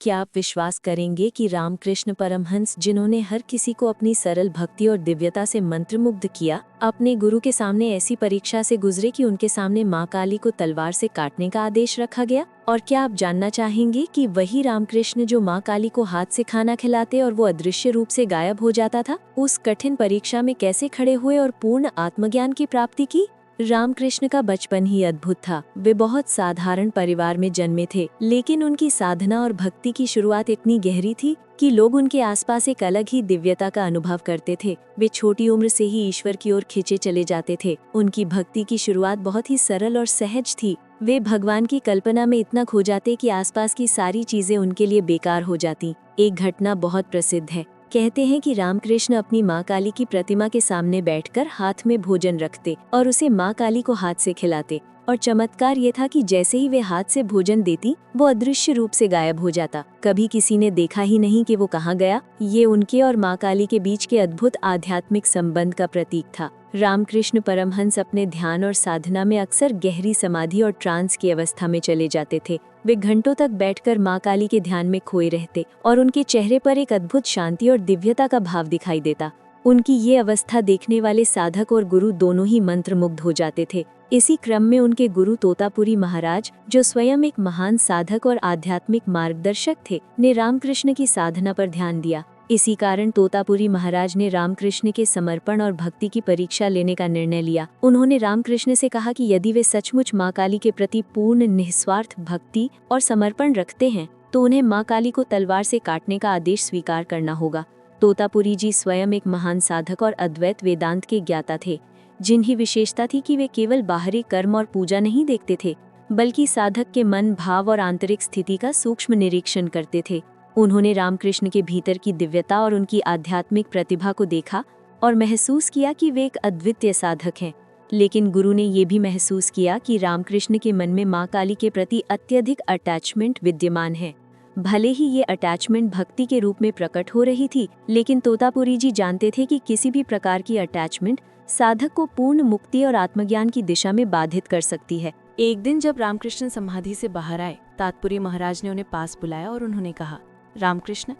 क्या आप विश्वास करेंगे कि रामकृष्ण परमहंस, जिन्होंने हर किसी को अपनी सरल भक्ति और दिव्यता से मंत्रमुग्ध किया, अपने गुरु के सामने ऐसी परीक्षा से गुजरे कि उनके सामने मां काली को तलवार से काटने का आदेश रखा गया? और क्या आप जानना चाहेंगे कि वही रामकृष्ण जो मां काली को हाथ से खाना खिलाते और वो अदृश्य रूप से गायब हो जाता था, उस कठिन परीक्षा में कैसे खड़े हुए और पूर्ण आत्मज्ञान की प्राप्ति की? रामकृष्ण का बचपन ही अद्भुत था। वे बहुत साधारण परिवार में जन्मे थे, लेकिन उनकी साधना और भक्ति की शुरुआत इतनी गहरी थी कि लोग उनके आसपास एक अलग ही दिव्यता का अनुभव करते थे। वे छोटी उम्र से ही ईश्वर की ओर खींचे चले जाते थे। उनकी भक्ति की शुरुआत बहुत ही सरल और सहज थी। वे भगवान की कल्पना में इतना खो जाते कि आसपास की सारी चीजें उनके लिए बेकार हो जाती। एक घटना बहुत प्रसिद्ध है। कहते हैं कि रामकृष्ण अपनी माँ काली की प्रतिमा के सामने बैठकर हाथ में भोजन रखते और उसे माँ काली को हाथ से खिलाते, और चमत्कार ये था कि जैसे ही वे हाथ से भोजन देती, वो अदृश्य रूप से गायब हो जाता। कभी किसी ने देखा ही नहीं कि वो कहाँ गया। ये उनके और माँ काली के बीच के अद्भुत आध्यात्मिक संबंध का प्रतीक था। रामकृष्ण परमहंस अपने ध्यान और साधना में अक्सर गहरी समाधि और ट्रांस की अवस्था में चले जाते थे। वे घंटों तक बैठकर माँ काली के ध्यान में खोए रहते और उनके चेहरे पर एक अद्भुत शांति और दिव्यता का भाव दिखाई देता। उनकी ये अवस्था देखने वाले साधक और गुरु दोनों ही मंत्रमुग्ध हो जाते थे। इसी क्रम में उनके गुरु तोतापुरी महाराज, जो स्वयं एक महान साधक और आध्यात्मिक मार्गदर्शक थे, ने रामकृष्ण की साधना पर ध्यान दिया। इसी कारण तोतापुरी महाराज ने रामकृष्ण के समर्पण और भक्ति की परीक्षा लेने का निर्णय लिया। उन्होंने रामकृष्ण से कहा कि यदि वे सचमुच माँ काली के प्रति पूर्ण निस्वार्थ भक्ति और समर्पण रखते हैं, तो उन्हें माँ काली को तलवार से काटने का आदेश स्वीकार करना होगा। तोतापुरी जी स्वयं एक महान साधक और अद्वैत वेदांत के ज्ञाता थे, जिनकी विशेषता थी कि वे केवल बाहरी कर्म और पूजा नहीं देखते थे, बल्कि साधक के मन, भाव और आंतरिक स्थिति का सूक्ष्म निरीक्षण करते थे। उन्होंने रामकृष्ण के भीतर की दिव्यता और उनकी आध्यात्मिक प्रतिभा को देखा और महसूस किया कि वे एक अद्वितीय साधक हैं। लेकिन गुरु ने ये भी महसूस किया कि रामकृष्ण के मन में माँ काली के प्रति अत्यधिक अटैचमेंट विद्यमान है। भले ही ये अटैचमेंट भक्ति के रूप में प्रकट हो रही थी, लेकिन तोतापुरी जी जानते थे कि किसी भी प्रकार की अटैचमेंट साधक को पूर्ण मुक्ति और आत्मज्ञान की दिशा में बाधित कर सकती है। एक दिन जब रामकृष्ण समाधि से बाहर आए, तात्पुरी महाराज ने उन्हें पास बुलाया और उन्होंने कहा, रामकृष्ण,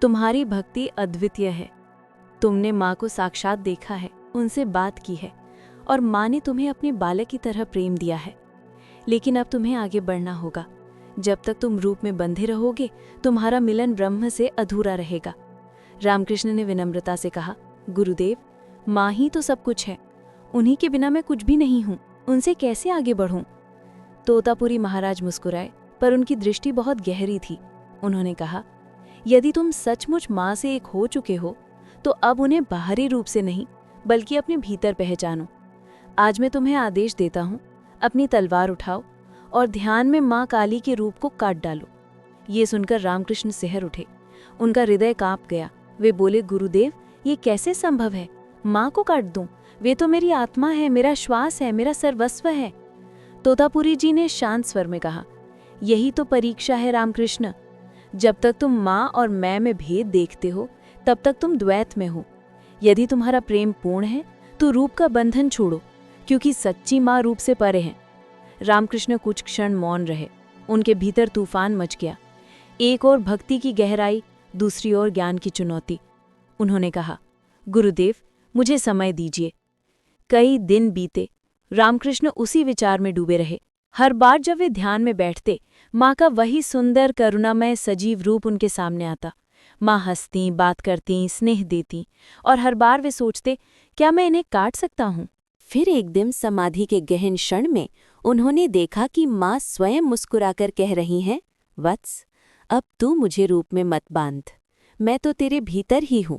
तुम्हारी भक्ति अद्वितीय है। तुमने माँ को साक्षात देखा है, उनसे बात की है, और माँ ने तुम्हें अपने बालक की तरह प्रेम दिया है। लेकिन अब तुम्हें आगे बढ़ना होगा। जब तक तुम रूप में बंधे रहोगे, तुम्हारा मिलन ब्रह्म से अधूरा रहेगा। रामकृष्ण ने विनम्रता से कहा, गुरुदेव, माँ ही तो सब कुछ है। उन्हीं के बिना मैं कुछ भी नहीं हूँ। उनसे कैसे आगे बढ़ूं? तोतापुरी महाराज मुस्कुराए, पर उनकी दृष्टि बहुत गहरी थी। उन्होंने कहा, यदि तुम सचमुच माँ से एक हो चुके हो, तो अब उन्हें बाहरी रूप से नहीं, बल्कि अपने भीतर पहचानो। आज मैं तुम्हें आदेश देता हूँ, अपनी तलवार उठाओ और ध्यान में माँ काली के रूप को काट डालो। ये सुनकर रामकृष्ण सिहर उठे। उनका हृदय कांप गया। वे बोले, गुरुदेव, ये कैसे संभव है? माँ को काट दूं? वे तो मेरी आत्मा है, मेरा श्वास है, मेरा सर्वस्व है। तोतापुरी जी ने शांत स्वर में कहा, यही तो परीक्षा है रामकृष्ण। जब तक तुम माँ और मैं में भेद देखते हो, तब तक तुम द्वैत में हो। यदि तुम्हारा प्रेम पूर्ण है, तो रूप का बंधन छोड़ो, क्योंकि सच्ची माँ रूप से परे है। रामकृष्ण कुछ क्षण मौन रहे। उनके भीतर तूफान मच गया। एक ओर भक्ति की गहराई, दूसरी ओर ज्ञान की चुनौती। उन्होंने कहा, गुरुदेव, मुझे समय दीजिए। कई दिन बीते। रामकृष्ण उसी विचार में डूबे रहे। हर बार जब वे ध्यान में बैठते, माँ का वही सुंदर करुणामय सजीव रूप उनके सामने आता। माँ हंसती, बात करती, स्नेह देती, और हर बार वे सोचते, क्या मैं इन्हें काट सकता हूँ? फिर एक दिन समाधि के गहन क्षण में उन्होंने देखा कि माँ स्वयं मुस्कुराकर कह रही हैं, वत्स, अब तू मुझे रूप में मत बांध, मैं तो तेरे भीतर ही हूँ।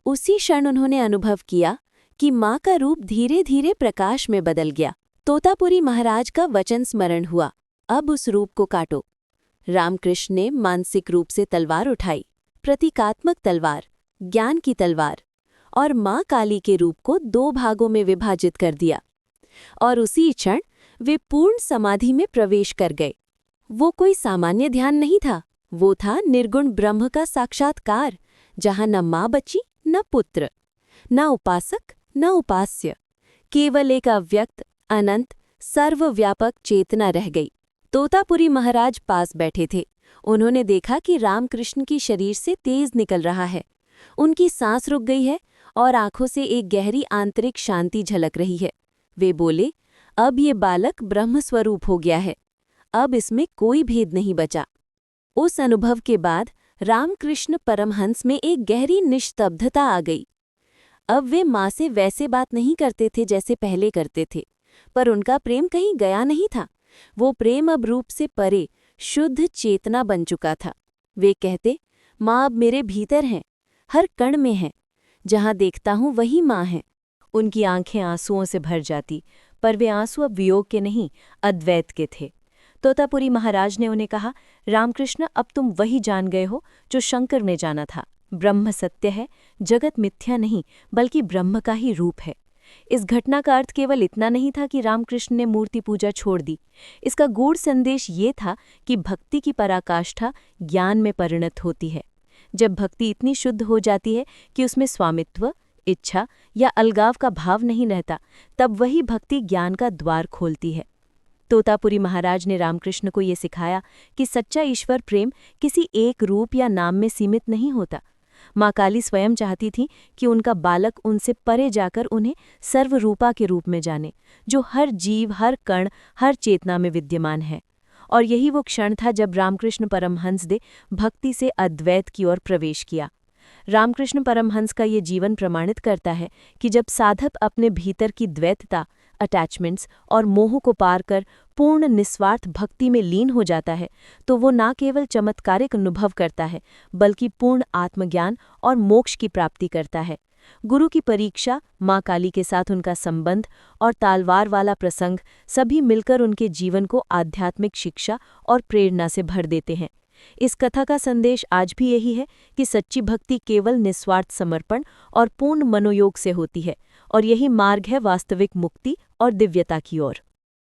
उसी क्षण उन्होंने अनुभव किया कि माँ का रूप धीरे धीरे प्रकाश में बदल गया। तोतापुरी महाराज का वचन स्मरण हुआ, अब उस रूप को काटो। रामकृष्ण ने मानसिक रूप से तलवार उठाई, प्रतीकात्मक तलवार, ज्ञान की तलवार, और माँ काली के रूप को 2 भागों में विभाजित कर दिया। और उसी क्षण वे पूर्ण समाधि में प्रवेश कर गए। वो कोई सामान्य ध्यान नहीं था, वो था निर्गुण ब्रह्म का साक्षात्कार, जहाँ न माँ बची, न पुत्र, न उपासक, न उपास्य, केवल एक अव्यक्त, अनंत, सर्वव्यापक चेतना रह गई। तोतापुरी महाराज पास बैठे थे। उन्होंने देखा कि रामकृष्ण की शरीर से तेज निकल रहा है। उनकी सांस रुक गई है और आंखों से एक गहरी आंतरिक शांति झलक रही है। वे बोले, अब ये बालक ब्रह्मस्वरूप हो गया है, अब इसमें कोई भेद नहीं बचा। उस अनुभव के बाद रामकृष्ण परमहंस में एक गहरी निस्तब्धता आ गई। अब वे माँ से वैसे बात नहीं करते थे जैसे पहले करते थे, पर उनका प्रेम कहीं गया नहीं था। वो प्रेम अब रूप से परे शुद्ध चेतना बन चुका था। वे कहते, माँ अब मेरे भीतर हैं, हर कण में है, जहाँ देखता हूँ वही माँ है। उनकी आंखें आंसुओं से भर जाती, पर वे आंसू अब वियोग के नहीं, अद्वैत के थे। तोतापुरी महाराज ने उन्हें कहा, रामकृष्ण, अब तुम वही जान गए हो जो शंकर ने जाना था। ब्रह्म सत्य है, जगत मिथ्या नहीं, बल्कि ब्रह्म का ही रूप है। इस घटना का अर्थ केवल इतना नहीं था कि रामकृष्ण ने मूर्ति पूजा छोड़ दी। इसका गूढ़ संदेश ये था कि भक्ति की पराकाष्ठा ज्ञान में परिणत होती है। जब भक्ति इतनी शुद्ध हो जाती है कि उसमें स्वामित्व, इच्छा या अलगाव का भाव नहीं रहता, तब वही भक्ति ज्ञान का द्वार खोलती है। तोतापुरी महाराज ने रामकृष्ण को ये सिखाया कि सच्चा ईश्वर प्रेम किसी एक रूप या नाम में सीमित नहीं होता। माँ काली स्वयं चाहती थी कि उनका बालक उनसे परे जाकर उन्हें सर्वरूपा के रूप में जाने, जो हर जीव, हर कण, हर चेतना में विद्यमान है। और यही वो क्षण था जब रामकृष्ण परमहंस ने भक्ति से अद्वैत की ओर प्रवेश किया। रामकृष्ण परमहंस का ये जीवन प्रमाणित करता है कि जब साधक अपने भीतर की द्वैतता, अटैचमेंट्स और मोह को पार कर पूर्ण निस्वार्थ भक्ति में लीन हो जाता है, तो वो न केवल चमत्कारिक अनुभव करता है, बल्कि पूर्ण आत्मज्ञान और मोक्ष की प्राप्ति करता है। गुरु की परीक्षा, माँ काली के साथ उनका संबंध और तालवार वाला प्रसंग सभी मिलकर उनके जीवन को आध्यात्मिक शिक्षा और प्रेरणा से भर देते हैं। इस कथा का संदेश आज भी यही है कि सच्ची भक्ति केवल निस्वार्थ समर्पण और पूर्ण मनोयोग से होती है, और यही मार्ग है वास्तविक मुक्ति और दिव्यता की ओर।